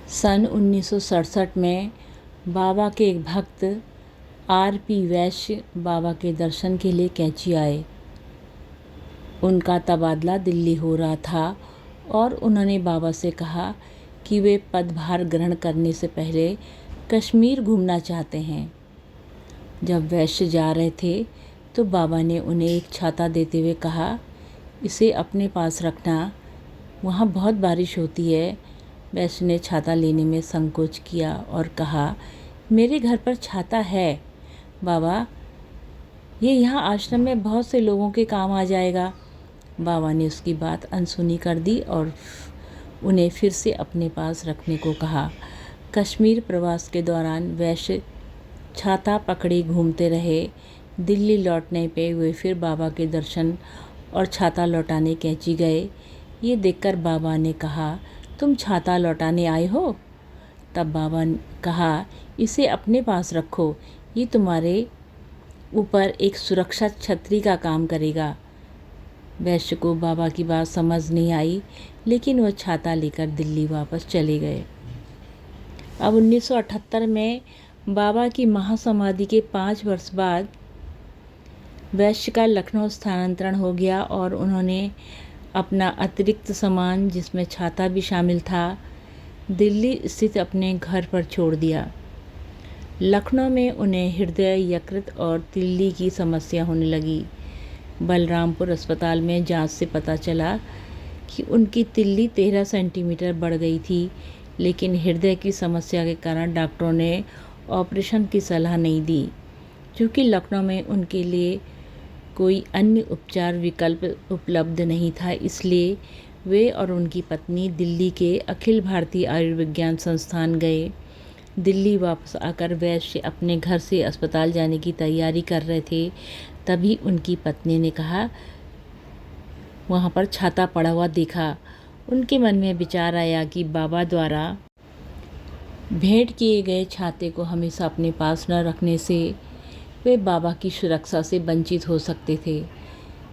सन 1967 में बाबा के एक भक्त R.P. वैश्य बाबा के दर्शन के लिए कैंची आए। उनका तबादला दिल्ली हो रहा था और उन्होंने बाबा से कहा कि वे पदभार ग्रहण करने से पहले कश्मीर घूमना चाहते हैं। जब वैश्य जा रहे थे तो बाबा ने उन्हें एक छाता देते हुए कहा, इसे अपने पास रखना, वहाँ बहुत बारिश होती है। वैश्य ने छाता लेने में संकोच किया और कहा, मेरे घर पर छाता है बाबा, ये यहाँ आश्रम में बहुत से लोगों के काम आ जाएगा। बाबा ने उसकी बात अनसुनी कर दी और उन्हें फिर से अपने पास रखने को कहा। कश्मीर प्रवास के दौरान वैश्य छाता पकड़े घूमते रहे। दिल्ली लौटने पे वे फिर बाबा के दर्शन और छाता लौटाने कैंची गए। ये देखकर बाबा ने कहा, तुम छाता लौटाने आए हो? तब बाबा ने कहा, इसे अपने पास रखो, ये तुम्हारे ऊपर एक सुरक्षा छतरी का काम करेगा। वैश्य को बाबा की बात समझ नहीं आई, लेकिन वह छाता लेकर दिल्ली वापस चले गए। अब 1978 में बाबा की महासमाधि के 5 वर्ष बाद वैश्य का लखनऊ स्थानांतरण हो गया और उन्होंने अपना अतिरिक्त सामान, जिसमें छाता भी शामिल था, दिल्ली स्थित अपने घर पर छोड़ दिया। लखनऊ में उन्हें हृदय, यकृत और तिल्ली की समस्या होने लगी। बलरामपुर अस्पताल में जांच से पता चला कि उनकी तिल्ली 13 सेंटीमीटर बढ़ गई थी, लेकिन हृदय की समस्या के कारण डॉक्टरों ने ऑपरेशन की सलाह नहीं दी। क्योंकि लखनऊ में उनके लिए कोई अन्य उपचार विकल्प उपलब्ध नहीं था, इसलिए वे और उनकी पत्नी दिल्ली के अखिल भारतीय आयुर्विज्ञान संस्थान गए। दिल्ली वापस आकर वैश्य अपने घर से अस्पताल जाने की तैयारी कर रहे थे, तभी उनकी पत्नी ने कहा, वहाँ पर छाता पड़ा हुआ देखा। उनके मन में विचार आया कि बाबा द्वारा भेंट किए गए छाते को हमेशा अपने पास न रखने से वे बाबा की सुरक्षा से वंचित हो सकते थे।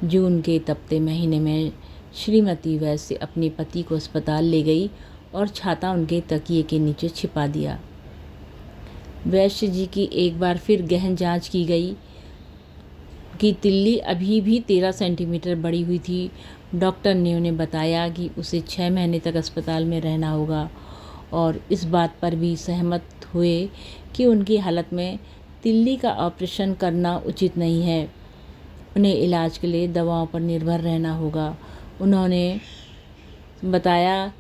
जून के तपते महीने में श्रीमती वैश्य अपने पति को अस्पताल ले गई और छाता उनके तकिए के नीचे छिपा दिया। वैश्य जी की एक बार फिर गहन जांच की गई कि तिल्ली अभी भी 13 सेंटीमीटर बढ़ी हुई थी। डॉक्टर ने उन्हें बताया कि उसे 6 महीने तक अस्पताल में रहना होगा और इस बात पर भी सहमत हुए कि उनकी हालत में तिल्ली का ऑपरेशन करना उचित नहीं है। उन्हें इलाज के लिए दवाओं पर निर्भर रहना होगा। उन्होंने बताया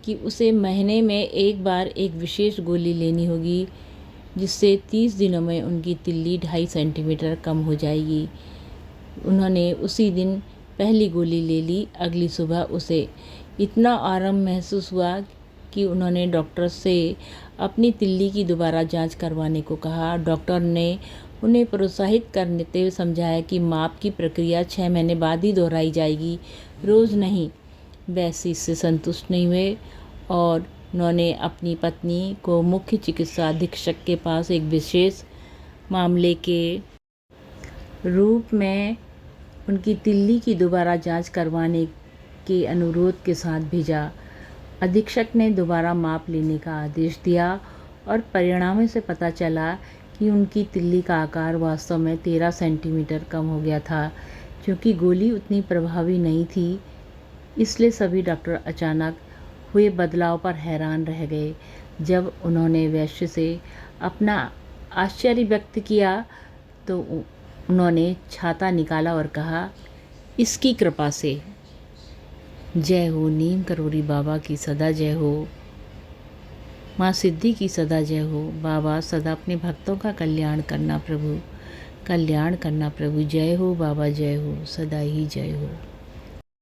कि उसे महीने में एक बार एक विशेष गोली लेनी होगी, जिससे 30 दिनों में उनकी तिल्ली 2.5 सेंटीमीटर कम हो जाएगी। उन्होंने उसी दिन पहली गोली ले ली। अगली सुबह उसे इतना आराम महसूस हुआ कि उन्होंने डॉक्टर से अपनी तिल्ली की दोबारा जांच करवाने को कहा। डॉक्टर ने उन्हें प्रोत्साहित करते हुए समझाया कि माप की प्रक्रिया 6 महीने बाद ही दोहराई जाएगी, रोज़ नहीं। वैसे इससे संतुष्ट नहीं हुए और उन्होंने अपनी पत्नी को मुख्य चिकित्सा अधीक्षक के पास एक विशेष मामले के रूप में उनकी तिल्ली की दोबारा जांच करवाने के अनुरोध के साथ भेजा। अधीक्षक ने दोबारा माप लेने का आदेश दिया और परिणामों से पता चला कि उनकी तिल्ली का आकार वास्तव में 13 सेंटीमीटर कम हो गया था। क्योंकि गोली उतनी प्रभावी नहीं थी, इसलिए सभी डॉक्टर अचानक हुए बदलाव पर हैरान रह गए। जब उन्होंने वैश्य से अपना आश्चर्य व्यक्त किया तो उन्होंने छाता निकाला और कहा, इसकी कृपा से। जय हो, नीम करोड़ी बाबा की सदा जय हो, माँ सिद्धि की सदा जय हो। बाबा सदा अपने भक्तों का कल्याण करना प्रभु, कल्याण करना प्रभु। जय हो बाबा, जय हो, सदा ही जय हो।